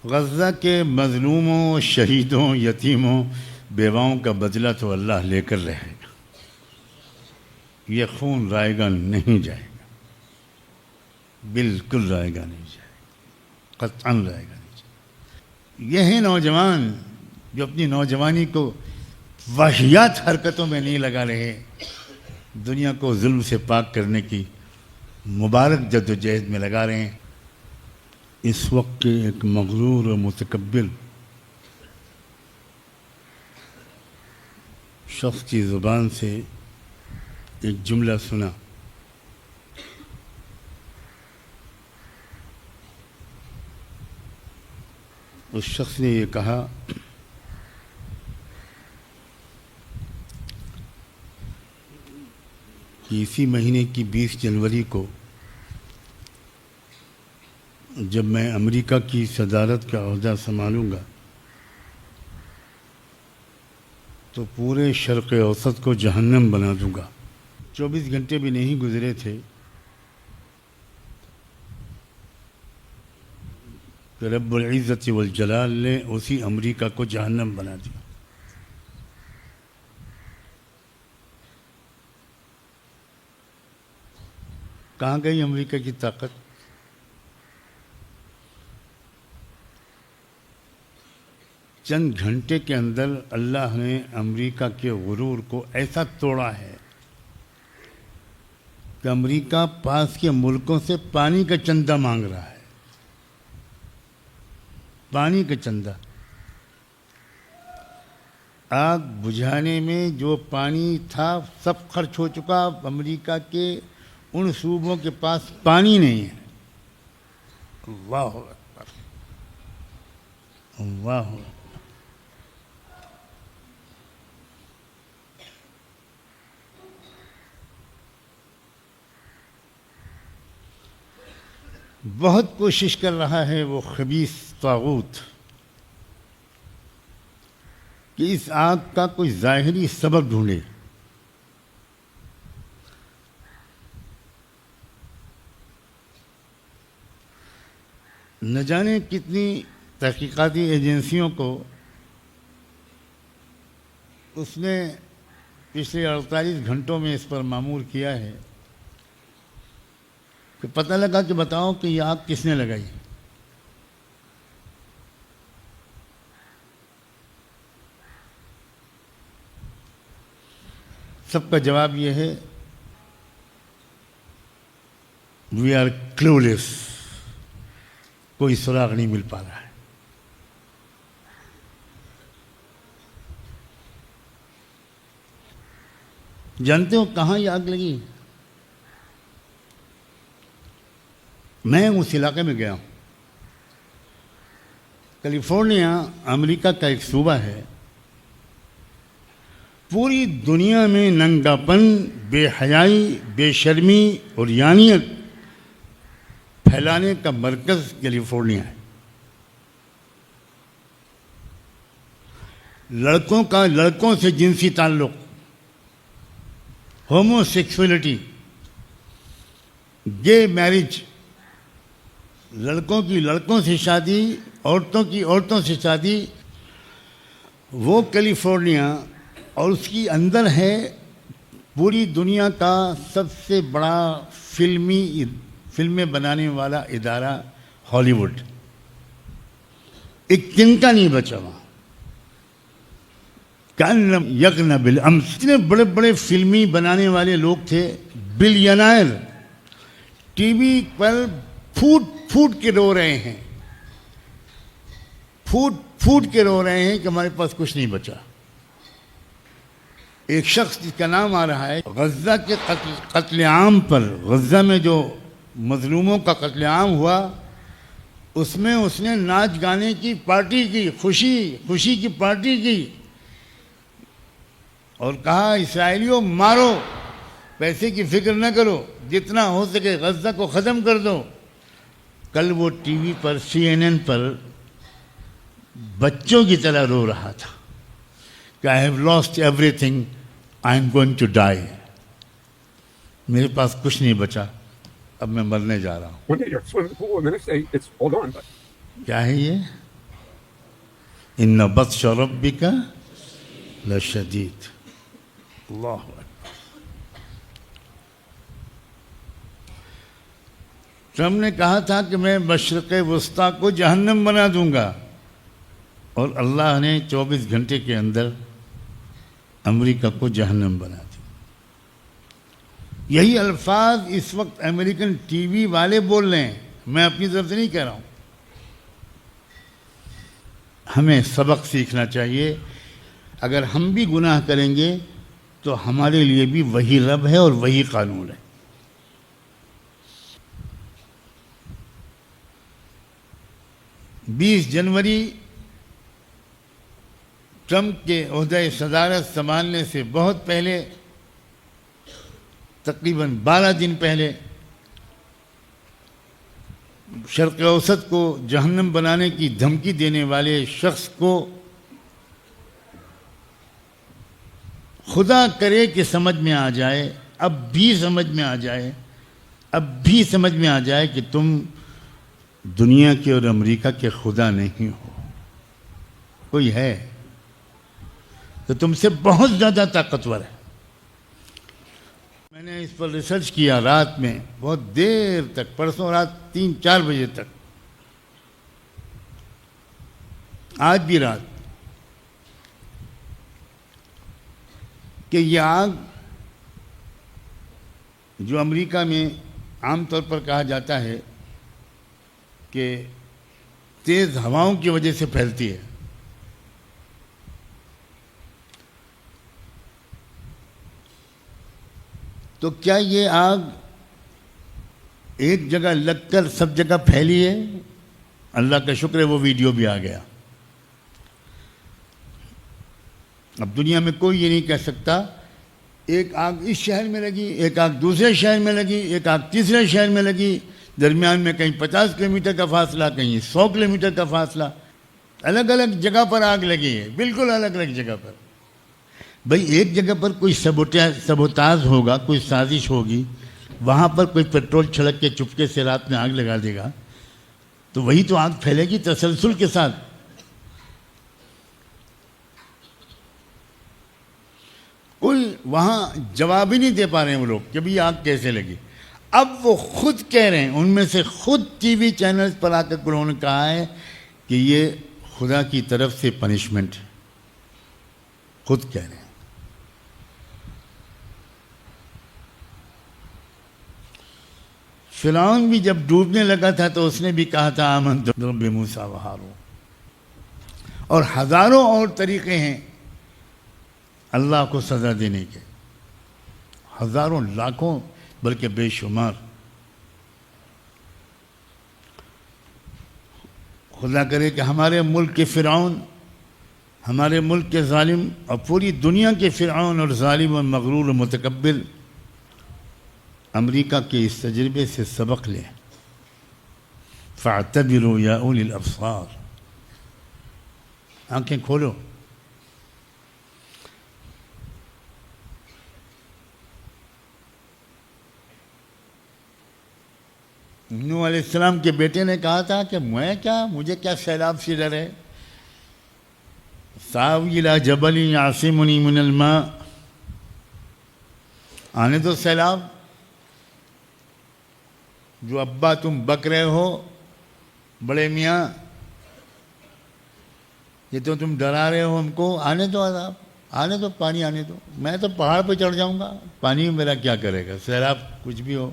غزہ کے مظلوموں، شہیدوں، یتیموں، بیواؤں کا بدلہ تو اللہ لے کر رہے گا. یہ خون رائے گا نہیں جائے گا، بالکل رائے گا نہیں جائے گا، قطعاً رائے گا نہیں جائے گا. یہ ہیں نوجوان جو اپنی نوجوانی کو واہیات حرکتوں میں نہیں لگا رہے، دنیا کو ظلم سے پاک کرنے کی مبارک جد و جہد میں لگا رہے ہیں. اس وقت کے ایک مغرور و متکبر شخص کی زبان سے ایک جملہ سنا. اس شخص نے یہ کہا کہ اسی مہینے کی 20 جنوری کو جب میں امریکہ کی صدارت کا عہدہ سنبھالوں گا تو پورے شرق اوسط کو جہنم بنا دوں گا. 24 گھنٹے بھی نہیں گزرے تھے کہ رب العزت والجلال نے اسی امریکہ کو جہنم بنا دیا. کہاں گئی امریکہ کی طاقت؟ چند گھنٹے کے اندر اللہ نے امریکہ کے غرور کو ایسا توڑا ہے کہ امریکہ پاس کے ملکوں سے پانی کا چندہ مانگ رہا ہے. پانی کا چندہ. آگ بجھانے میں جو پانی تھا سب خرچ ہو چکا. امریکہ کے ان صوبوں کے پاس پانی نہیں ہے. اللہ اکبر، اللہ اکبر. بہت کوشش کر رہا ہے وہ خبیث طاغوت کہ اس آگ کا کوئی ظاہری سبب ڈھونڈے. نہ جانے کتنی تحقیقاتی ایجنسیوں کو اس نے پچھلے 48 گھنٹوں میں اس پر مامور کیا ہے کہ پتہ لگا کہ بتاؤ کہ یہ آگ کس نے لگائی. سب کا جواب یہ ہے وی آر کلولیس. کوئی سراغ نہیں مل پا رہا ہے. جانتے ہو کہاں یہ آگ لگی؟ میں اس علاقے میں گیا ہوں. کیلیفورنیا امریکہ کا ایک صوبہ ہے. پوری دنیا میں ننگاپن، بے حیائی، بے شرمی اور یانیت پھیلانے کا مرکز کیلیفورنیا ہے. لڑکوں کا لڑکوں سے جنسی تعلق، ہومو سیکسولیٹی، گے میرج، لڑکوں کی لڑکوں سے شادی، عورتوں کی عورتوں سے شادی. وہ کیلیفورنیا اور اس کی اندر ہے پوری دنیا کا سب سے بڑا فلمیں بنانے والا ادارہ ہالی ووڈ. ایک تنکا نہیں بچا وہاں. کان یغن بالامس. اتنے بڑے بڑے فلمی بنانے والے لوگ تھے، بلینائر، ٹی وی پر پھوٹ کے رو رہے ہیں، پھوٹ کے رو رہے ہیں کہ ہمارے پاس کچھ نہیں بچا. ایک شخص جس کا نام آ رہا ہے غزہ کے قتل عام پر، غزہ میں جو مظلوموں کا قتل عام ہوا اس میں اس نے ناچ گانے کی پارٹی کی، خوشی کی پارٹی کی اور کہا اسرائیلیوں مارو، پیسے کی فکر نہ کرو، جتنا ہو سکے غزہ کو ختم کر دو. کل وہ ٹی وی پر CNN پر بچوں کی طرح رو رہا تھا کہ I have lost everything, I am going to die. میرے پاس کچھ نہیں بچا، اب میں مرنے جا رہا ہوں. One day you're swimming in the pool and the next day it's all gone. But کیا ہے یہ؟ ان بطش ربک لشدید. اللہ اکبر. ٹرمپ نے کہا تھا کہ میں مشرق وسطیٰ کو جہنم بنا دوں گا، اور اللہ نے 24 گھنٹے کے اندر امریکہ کو جہنم بنا دیا. یہی الفاظ اس وقت امریکن ٹی وی والے بول رہے ہیں، میں اپنی طرف سے نہیں کہہ رہا ہوں. ہمیں سبق سیکھنا چاہیے. اگر ہم بھی گناہ کریں گے تو ہمارے لیے بھی وہی رب ہے اور وہی قانون ہے. بیس جنوری ٹرمپ کے عہدہ صدارت سنبھالنے سے بہت پہلے، تقریباً 12 دن پہلے، شرق اوسط کو جہنم بنانے کی دھمکی دینے والے شخص کو خدا کرے کہ سمجھ میں آ جائے، اب بھی سمجھ میں آ جائے کہ تم دنیا کے اور امریکہ کے خدا نہیں ہو. کوئی ہے تو تم سے بہت زیادہ طاقتور ہے. میں نے اس پر ریسرچ کیا رات میں بہت دیر تک، پرسوں رات 3-4 بجے تک، آج بھی رات، کہ یہ آگ جو امریکہ میں عام طور پر کہا جاتا ہے کہ تیز ہواؤں کی وجہ سے پھیلتی ہے، تو کیا یہ آگ ایک جگہ لگ کر سب جگہ پھیلی ہے؟ اللہ کا شکر ہے وہ ویڈیو بھی آ گیا. اب دنیا میں کوئی یہ نہیں کہہ سکتا ایک آگ اس شہر میں لگی، ایک آگ دوسرے شہر میں لگی، ایک آگ تیسرے شہر میں لگی، درمیان میں کہیں 50 کلومیٹر کا فاصلہ، کہیں 100 کلومیٹر کا فاصلہ، الگ الگ جگہ پر آگ لگی ہے، بالکل الگ الگ جگہ پر. بھئی ایک جگہ پر کوئی سبوتاژ ہوگا، کوئی سازش ہوگی، وہاں پر کوئی پیٹرول چھڑک کے چپکے سے رات میں آگ لگا دے گا تو وہی تو آگ پھیلے گی تسلسل کے ساتھ. کوئی وہاں جواب ہی نہیں دے پا رہے ہیں وہ لوگ کہ بھی آگ کیسے لگی. اب وہ خود کہہ رہے ہیں، ان میں سے خود ٹی وی چینلز پر آ کر انہوں نے کہا ہے کہ یہ خدا کی طرف سے پنشمنٹ ہے. خود کہہ رہے ہیں. فرعون بھی جب ڈوبنے لگا تھا تو اس نے بھی کہا تھا آمنت برب موسیٰ و ہارون. اور ہزاروں اور طریقے ہیں اللہ کو سزا دینے کے، ہزاروں، لاکھوں، بلکہ بے شمار. خدا کرے کہ ہمارے ملک کے فرعون، ہمارے ملک کے ظالم اور پوری دنیا کے فرعون اور ظالم اور مغرور و متکبر امریکہ کے اس تجربے سے سبق لیں. فاعتبروا یا اولی الابصار. آنکھیں کھولو. نوح علیہ السلام کے بیٹے نے کہا تھا کہ مجھے کیا سیلاب سے ڈر ہے. ساوی الی جبل یعصمنی من الماء. آنے دو سیلاب. جو ابا تم بک رہے ہو بڑے میاں، یہ تو تم ڈرا رہے ہو ہم کو، آنے دو عذاب، آنے دو، پانی آنے دو. میں تو پہاڑ پہ چڑھ جاؤں گا، پانی میرا کیا کرے گا، سیلاب کچھ بھی ہو.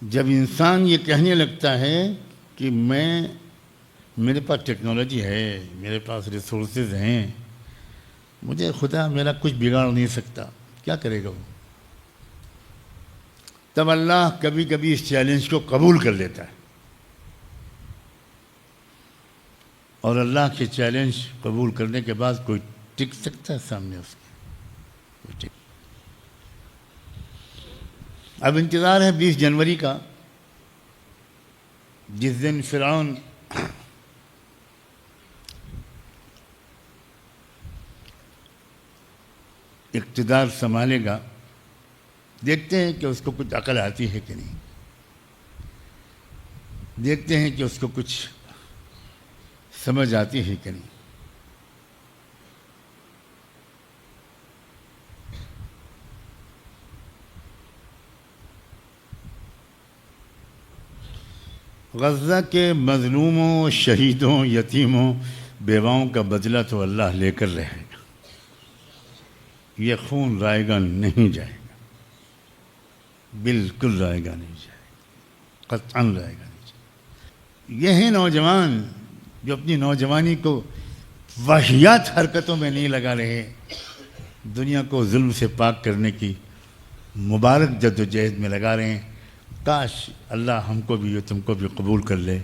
جب انسان یہ کہنے لگتا ہے کہ میرے پاس ٹیکنالوجی ہے، میرے پاس ریسورسز ہیں، مجھے خدا میرا کچھ بگاڑ نہیں سکتا، کیا کرے گا وہ؟ تب اللہ کبھی کبھی اس چیلنج کو قبول کر لیتا ہے. اور اللہ کے چیلنج قبول کرنے کے بعد کوئی ٹک سکتا ہے سامنے اس کے؟ اب انتظار ہے 20 جنوری کا، جس دن فرعون اقتدار سنبھالے گا. دیکھتے ہیں کہ اس کو کچھ عقل آتی ہے کہ نہیں. دیکھتے ہیں کہ اس کو کچھ سمجھ آتی ہے کہ نہیں. غزہ کے مظلوموں، شہیدوں، یتیموں، بیواؤں کا بدلہ تو اللہ لے کر رہے گا. یہ خون رائے گا نہیں جائے گا، بالکل رائے گا نہیں جائے گا، قطعاً رائے گا نہیں جائے گا. یہ ہیں نوجوان جو اپنی نوجوانی کو واہیات حرکتوں میں نہیں لگا رہے، دنیا کو ظلم سے پاک کرنے کی مبارک جد و جہد میں لگا رہے ہیں. کاش اللہ ہم کو بھی تم کو بھی قبول کر لے.